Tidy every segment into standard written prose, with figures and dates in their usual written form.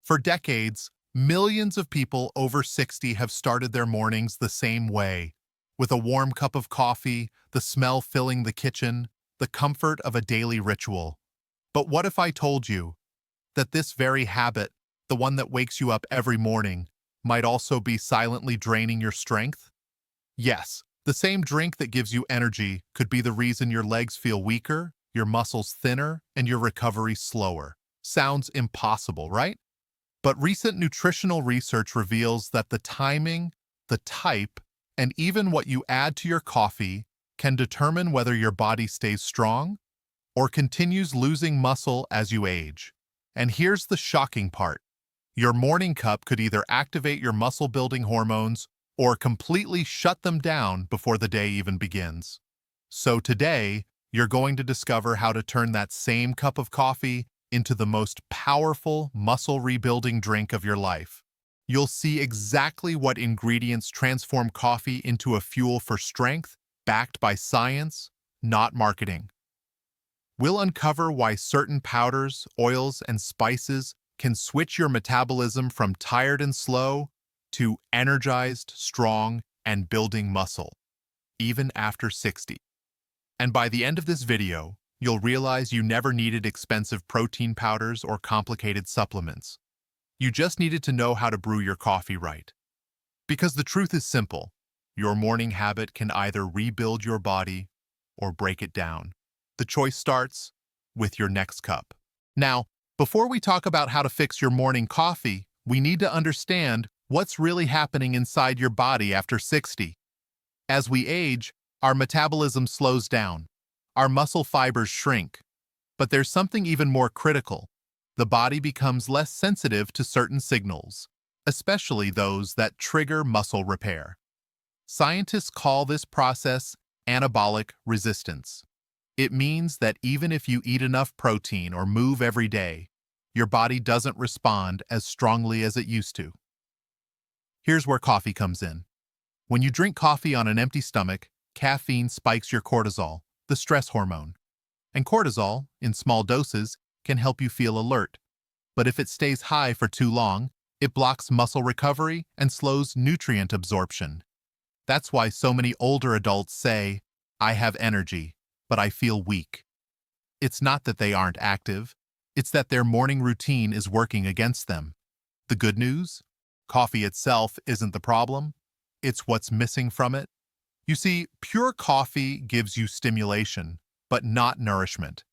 For decades, millions of people over 60 have started their mornings the same way, with a warm cup of coffee, the smell filling the kitchen, the comfort of a daily ritual. But what if I told you that this very habit, the one that wakes you up every morning, might also be silently draining your strength? Yes, the same drink that gives you energy could be the reason your legs feel weaker, your muscles thinner, and your recovery slower. Sounds impossible, right? But recent nutritional research reveals that the timing, the type, and even what you add to your coffee can determine whether your body stays strong or continues losing muscle as you age. And here's the shocking part. Your morning cup could either activate your muscle-building hormones or completely shut them down before the day even begins. So today, you're going to discover how to turn that same cup of coffee into the most powerful muscle-rebuilding drink of your life. You'll see exactly what ingredients transform coffee into a fuel for strength, backed by science, not marketing. We'll uncover why certain powders, oils, and spices can switch your metabolism from tired and slow to energized, strong, and building muscle, even after 60. And by the end of this video, you'll realize you never needed expensive protein powders or complicated supplements. You just needed to know how to brew your coffee right. Because the truth is simple, your morning habit can either rebuild your body or break it down. The choice starts with your next cup. Now, before we talk about how to fix your morning coffee, we need to understand what's really happening inside your body after 60. As we age, our metabolism slows down. Our muscle fibers shrink. But there's something even more critical. The body becomes less sensitive to certain signals, especially those that trigger muscle repair. Scientists call this process anabolic resistance. It means that even if you eat enough protein or move every day, your body doesn't respond as strongly as it used to. Here's where coffee comes in. When you drink coffee on an empty stomach, caffeine spikes your cortisol, the stress hormone. And cortisol, in small doses, can help you feel alert. But if it stays high for too long, it blocks muscle recovery and slows nutrient absorption. That's why so many older adults say, "I have energy, but I feel weak." It's not that they aren't active, it's that their morning routine is working against them. The good news? Coffee itself isn't the problem, it's what's missing from it. You see, pure coffee gives you stimulation, but not nourishment.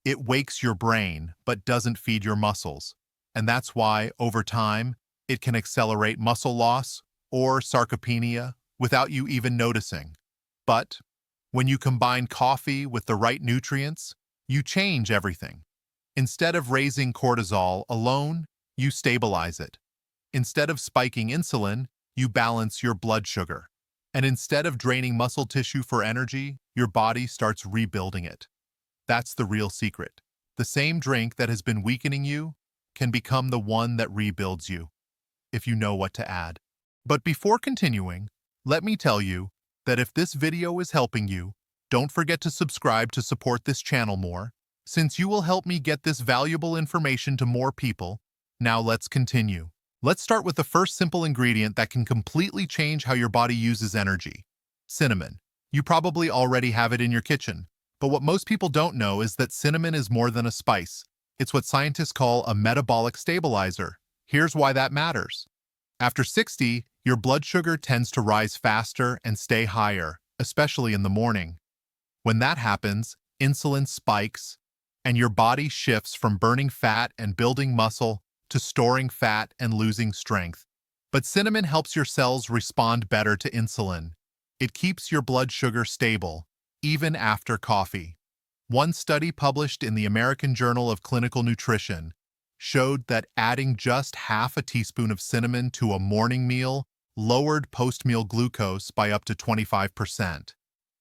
It wakes your brain, but doesn't feed your muscles. And that's why, over time, it can accelerate muscle loss or sarcopenia without you even noticing. But when you combine coffee with the right nutrients, you change everything. Instead of raising cortisol alone, you stabilize it. Instead of spiking insulin, you balance your blood sugar. And instead of draining muscle tissue for energy, your body starts rebuilding it. That's the real secret. The same drink that has been weakening you can become the one that rebuilds you, if you know what to add. But before continuing, let me tell you that if this video is helping you, don't forget to subscribe to support this channel more, since you will help me get this valuable information to more people. Now let's continue. Let's start with the first simple ingredient that can completely change how your body uses energy: cinnamon. You probably already have it in your kitchen, but what most people don't know is that cinnamon is more than a spice. It's what scientists call a metabolic stabilizer. Here's why that matters. After 60, your blood sugar tends to rise faster and stay higher, especially in the morning. When that happens, insulin spikes, and your body shifts from burning fat and building muscle to storing fat and losing strength. But cinnamon helps your cells respond better to insulin. It keeps your blood sugar stable, even after coffee. One study published in the American Journal of Clinical Nutrition showed that adding just half a teaspoon of cinnamon to a morning meal lowered post-meal glucose by up to 25%.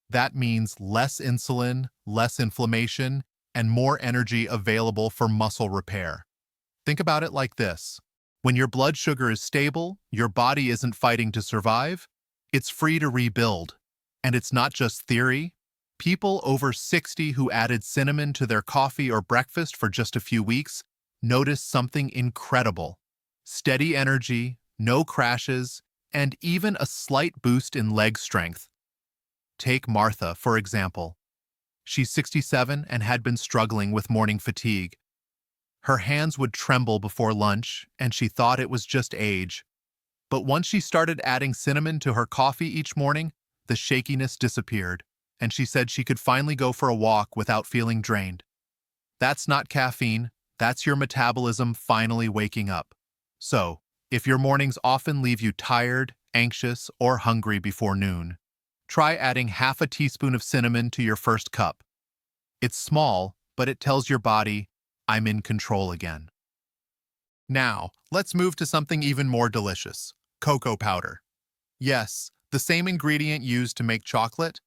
That means less insulin, less inflammation, and more energy available for muscle repair. Think about it like this. When your blood sugar is stable, your body isn't fighting to survive, it's free to rebuild. And it's not just theory. People over 60 who added cinnamon to their coffee or breakfast for just a few weeks noticed something incredible. steady energy, no crashes, and even a slight boost in leg strength. Take Martha, for example. She's 67 and had been struggling with morning fatigue. Her hands would tremble before lunch, and she thought it was just age. But once she started adding cinnamon to her coffee each morning, the shakiness disappeared, and she said she could finally go for a walk without feeling drained. That's not caffeine, that's your metabolism finally waking up. So, if your mornings often leave you tired, anxious, or hungry before noon, try adding half a teaspoon of cinnamon to your first cup. It's small, but it tells your body, I'm in control again. Now, let's move to something even more delicious: cocoa powder. Yes, the same ingredient used to make chocolate,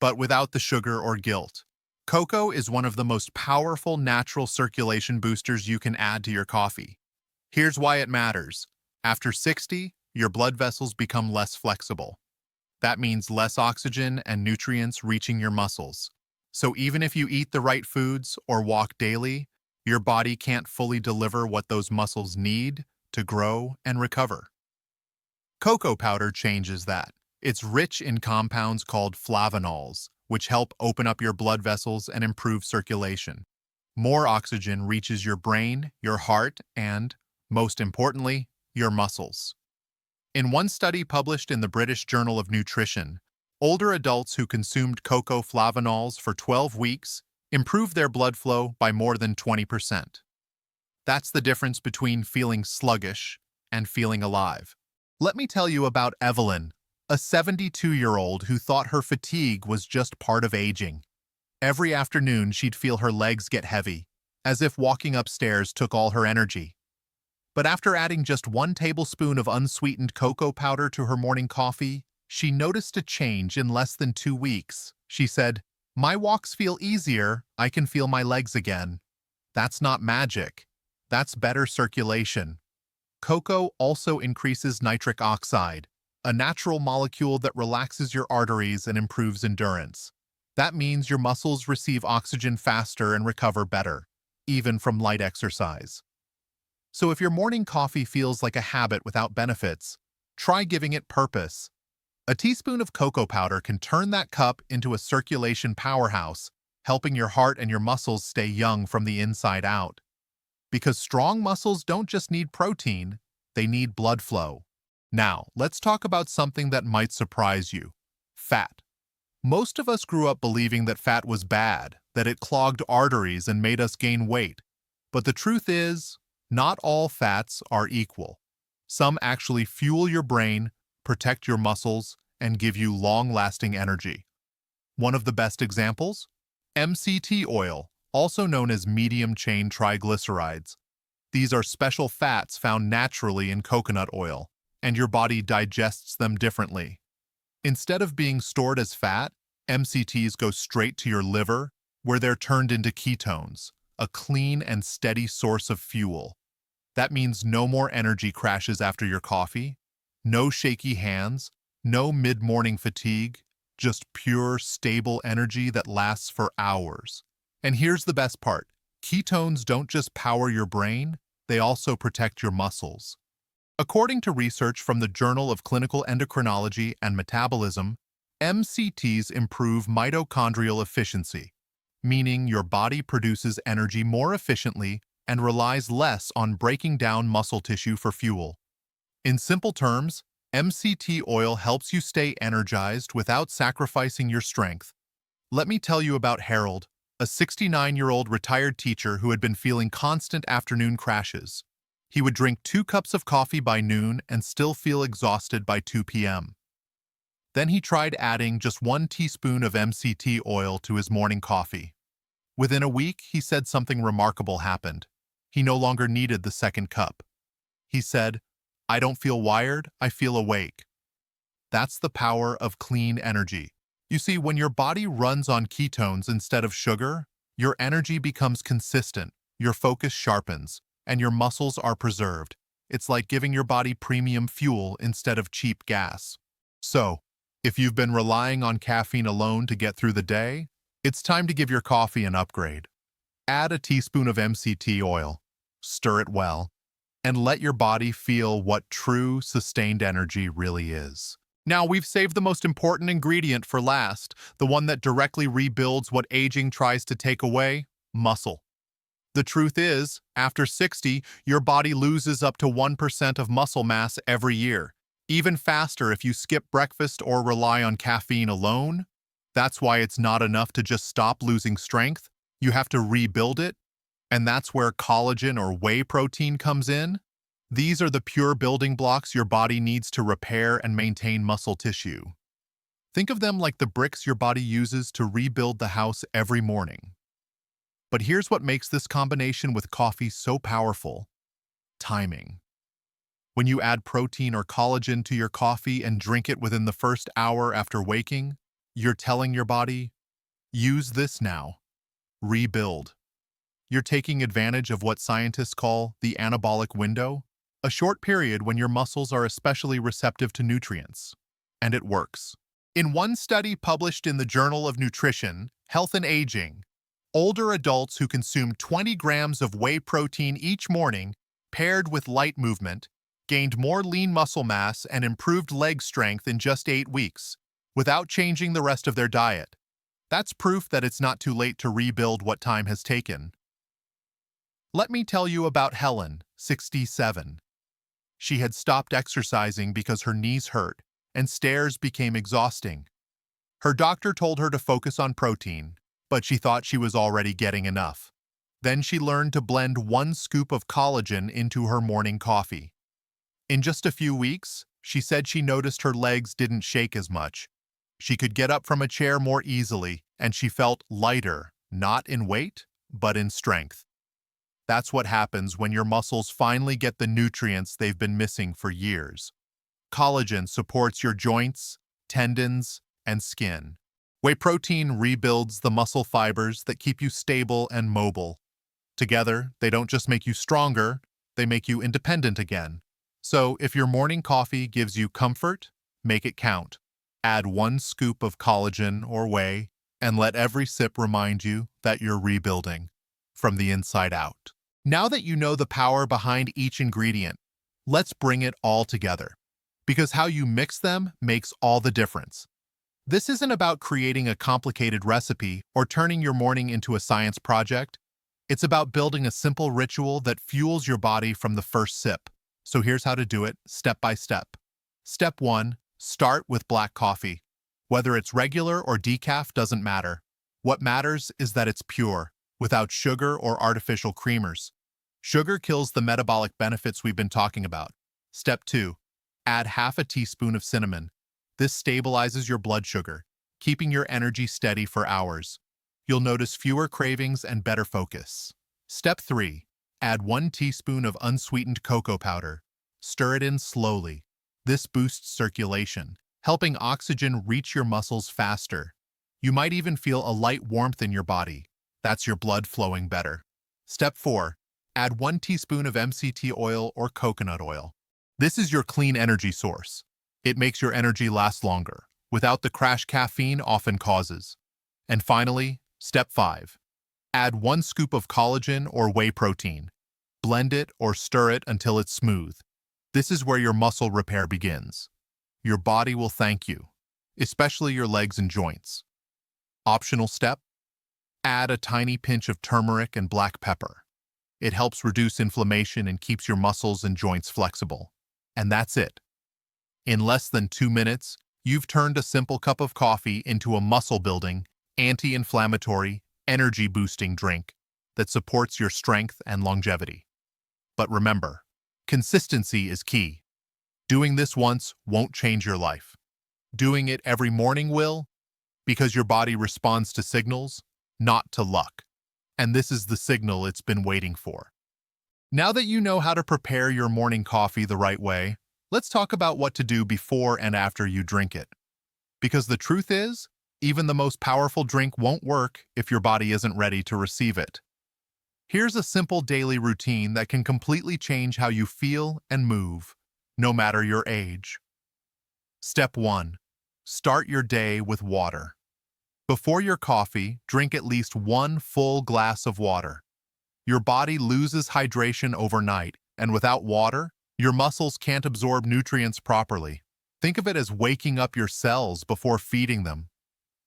but without the sugar or guilt. Cocoa is one of the most powerful natural circulation boosters you can add to your coffee. Here's why it matters. After 60, your blood vessels become less flexible. That means less oxygen and nutrients reaching your muscles. So even if you eat the right foods or walk daily, your body can't fully deliver what those muscles need to grow and recover. Cocoa powder changes that. It's rich in compounds called flavonols, which help open up your blood vessels and improve circulation. More oxygen reaches your brain, your heart, and, most importantly, your muscles. In one study published in the British Journal of Nutrition, older adults who consumed cocoa flavonols for 12 weeks improved their blood flow by more than 20%. That's the difference between feeling sluggish and feeling alive. Let me tell you about Evelyn, a 72-year-old who thought her fatigue was just part of aging. Every afternoon, she'd feel her legs get heavy, as if walking upstairs took all her energy. But after adding just 1 tablespoon of unsweetened cocoa powder to her morning coffee, she noticed a change in less than 2 weeks. She said, "My walks feel easier, I can feel my legs again." That's not magic. That's better circulation. Cocoa also increases nitric oxide, a natural molecule that relaxes your arteries and improves endurance. That means your muscles receive oxygen faster and recover better, even from light exercise. So if your morning coffee feels like a habit without benefits, try giving it purpose. A teaspoon of cocoa powder can turn that cup into a circulation powerhouse, helping your heart and your muscles stay young from the inside out. Because strong muscles don't just need protein, they need blood flow. Now, let's talk about something that might surprise you: fat. Most of us grew up believing that fat was bad, that it clogged arteries and made us gain weight. But the truth is, not all fats are equal. Some actually fuel your brain, protect your muscles, and give you long-lasting energy. One of the best examples? MCT oil, also known as medium-chain triglycerides. These are special fats found naturally in coconut oil, and your body digests them differently. Instead of being stored as fat, MCTs go straight to your liver, where they're turned into ketones, a clean and steady source of fuel. That means no more energy crashes after your coffee, no shaky hands, no mid-morning fatigue, just pure, stable energy that lasts for hours. And here's the best part: ketones don't just power your brain, they also protect your muscles. According to research from the Journal of Clinical Endocrinology and Metabolism, MCTs improve mitochondrial efficiency, meaning your body produces energy more efficiently and relies less on breaking down muscle tissue for fuel. In simple terms, MCT oil helps you stay energized without sacrificing your strength. Let me tell you about Harold, a 69-year-old retired teacher who had been feeling constant afternoon crashes. He would drink 2 cups of coffee by noon and still feel exhausted by 2 p.m. Then he tried adding just 1 teaspoon of MCT oil to his morning coffee. Within a week, he said something remarkable happened. He no longer needed the second cup. He said, "I don't feel wired, I feel awake." That's the power of clean energy. You see, when your body runs on ketones instead of sugar, your energy becomes consistent, your focus sharpens, and your muscles are preserved. It's like giving your body premium fuel instead of cheap gas. So, if you've been relying on caffeine alone to get through the day, it's time to give your coffee an upgrade. Add a teaspoon of MCT oil. Stir it well. and let your body feel what true, sustained energy really is. Now, we've saved the most important ingredient for last, the one that directly rebuilds what aging tries to take away: muscle. The truth is, after 60, your body loses up to 1% of muscle mass every year, even faster if you skip breakfast or rely on caffeine alone. That's why it's not enough to just stop losing strength. You have to rebuild it, and that's where collagen or whey protein comes in. These are the pure building blocks your body needs to repair and maintain muscle tissue. Think of them like the bricks your body uses to rebuild the house every morning. But here's what makes this combination with coffee so powerful: timing. When you add protein or collagen to your coffee and drink it within the first hour after waking, you're telling your body, use this now, rebuild. You're taking advantage of what scientists call the anabolic window, a short period when your muscles are especially receptive to nutrients. And it works. In one study published in the Journal of Nutrition, Health and Aging, older adults who consumed 20 grams of whey protein each morning, paired with light movement, gained more lean muscle mass and improved leg strength in just 8 weeks, without changing the rest of their diet. That's proof that it's not too late to rebuild what time has taken. Let me tell you about Helen, 67. She had stopped exercising because her knees hurt, and stairs became exhausting. Her doctor told her to focus on protein, but she thought she was already getting enough. Then she learned to blend 1 scoop of collagen into her morning coffee. In just a few weeks, she said she noticed her legs didn't shake as much. She could get up from a chair more easily, and she felt lighter, not in weight, but in strength. That's what happens when your muscles finally get the nutrients they've been missing for years. Collagen supports your joints, tendons, and skin. Whey protein rebuilds the muscle fibers that keep you stable and mobile. Together, they don't just make you stronger, they make you independent again. So, if your morning coffee gives you comfort, make it count. Add 1 scoop of collagen or whey, and let every sip remind you that you're rebuilding from the inside out. Now that you know the power behind each ingredient, let's bring it all together. Because how you mix them makes all the difference. This isn't about creating a complicated recipe or turning your morning into a science project. It's about building a simple ritual that fuels your body from the first sip. So here's how to do it, step by step. Step 1. Start with black coffee. Whether it's regular or decaf doesn't matter. What matters is that it's pure, without sugar or artificial creamers. Sugar kills the metabolic benefits we've been talking about. Step 2. Add half a teaspoon of cinnamon. This stabilizes your blood sugar, keeping your energy steady for hours. You'll notice fewer cravings and better focus. Step 3. Add 1 teaspoon of unsweetened cocoa powder. Stir it in slowly. This boosts circulation, helping oxygen reach your muscles faster. You might even feel a light warmth in your body. That's your blood flowing better. Step 4. Add 1 teaspoon of MCT oil or coconut oil. This is your clean energy source. It makes your energy last longer, without the crash caffeine often causes. And finally, step 5. Add 1 scoop of collagen or whey protein. Blend it or stir it until it's smooth. This is where your muscle repair begins. Your body will thank you, especially your legs and joints. Optional step: add a tiny pinch of turmeric and black pepper. It helps reduce inflammation and keeps your muscles and joints flexible. And that's it. In less than 2 minutes, you've turned a simple cup of coffee into a muscle-building, anti-inflammatory, energy-boosting drink that supports your strength and longevity. But remember, consistency is key. Doing this once won't change your life. Doing it every morning will, because your body responds to signals, not to luck. And this is the signal it's been waiting for. Now that you know how to prepare your morning coffee the right way, let's talk about what to do before and after you drink it. Because the truth is, even the most powerful drink won't work if your body isn't ready to receive it. Here's a simple daily routine that can completely change how you feel and move, no matter your age. Step 1. Start your day with water. Before your coffee, drink at least 1 full glass of water. Your body loses hydration overnight, And without water, your muscles can't absorb nutrients properly. Think of it as waking up your cells before feeding them.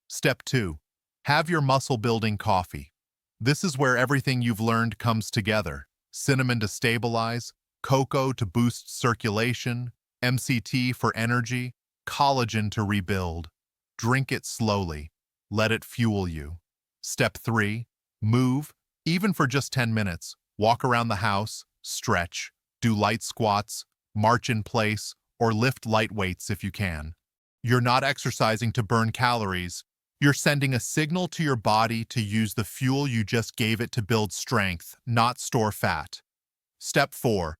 Step 2. Have your muscle-building coffee. This is where everything you've learned comes together. Cinnamon to stabilize, cocoa to boost circulation, MCT for energy, collagen to rebuild. Drink it slowly. Let it fuel you. Step 3. Move, even for just 10 minutes. Walk around the house, stretch, do light squats, march in place, or lift light weights if you can. You're not exercising to burn calories. You're sending a signal to your body to use the fuel you just gave it to build strength, not store fat. Step 4.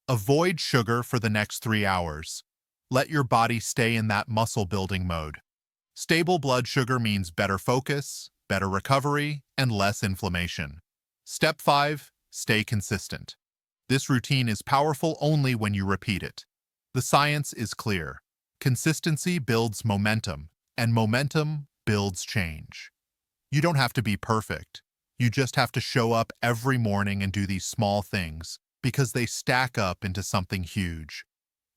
Avoid sugar for the next 3 hours. Let your body stay in that muscle-building mode. Stable blood sugar means better focus, better recovery, and less inflammation. Step 5. Stay consistent. This routine is powerful only when you repeat it. The science is clear. Consistency builds momentum, and momentum builds change. You don't have to be perfect. You just have to show up every morning and do these small things because they stack up into something huge.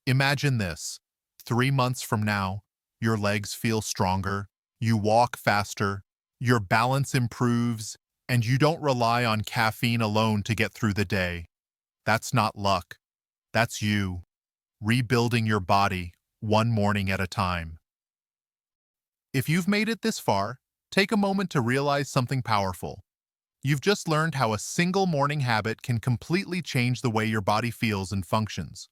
Imagine this. 3 months from now, your legs feel stronger, you walk faster, your balance improves, and you don't rely on caffeine alone to get through the day. That's not luck. That's you, rebuilding your body one morning at a time. If you've made it this far, take a moment to realize something powerful. You've just learned how a single morning habit can completely change the way your body feels and functions.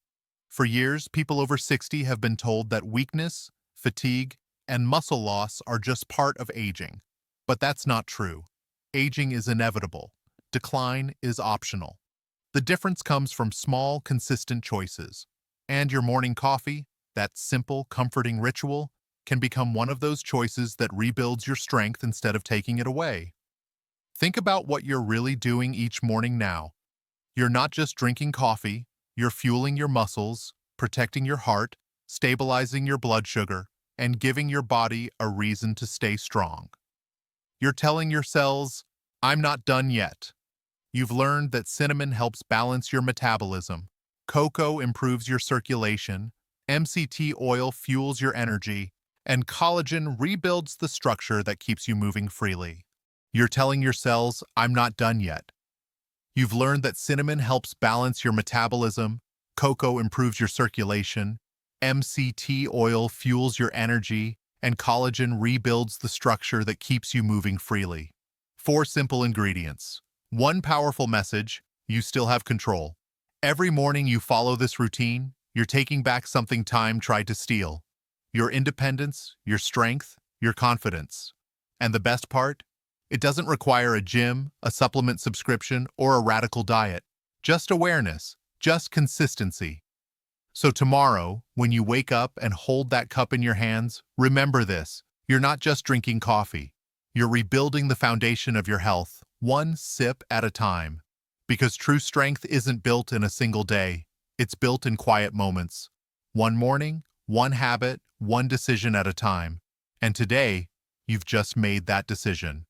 For years, people over 60 have been told that weakness, fatigue, and muscle loss are just part of aging. But that's not true. Aging is inevitable. Decline is optional. The difference comes from small, consistent choices. And your morning coffee, that simple, comforting ritual, can become one of those choices that rebuilds your strength instead of taking it away. Think about what you're really doing each morning now. You're not just drinking coffee, you're fueling your muscles, protecting your heart, stabilizing your blood sugar, and giving your body a reason to stay strong. You're telling your cells, I'm not done yet. You've learned that cinnamon helps balance your metabolism, cocoa improves your circulation, MCT oil fuels your energy, and collagen rebuilds the structure that keeps you moving freely. You're telling your cells, I'm not done yet. You've learned that cinnamon helps balance your metabolism, cocoa improves your circulation, MCT oil fuels your energy, and collagen rebuilds the structure that keeps you moving freely. 4 simple ingredients. 1 powerful message, you still have control. Every morning you follow this routine, you're taking back something time tried to steal. Your independence, your strength, your confidence. And the best part? It doesn't require a gym, a supplement subscription, or a radical diet. Just awareness, just consistency. So tomorrow, when you wake up and hold that cup in your hands, remember this. You're not just drinking coffee. You're rebuilding the foundation of your health, one sip at a time. Because true strength isn't built in a single day. It's built in quiet moments. One morning, one habit, one decision at a time. And today, you've just made that decision.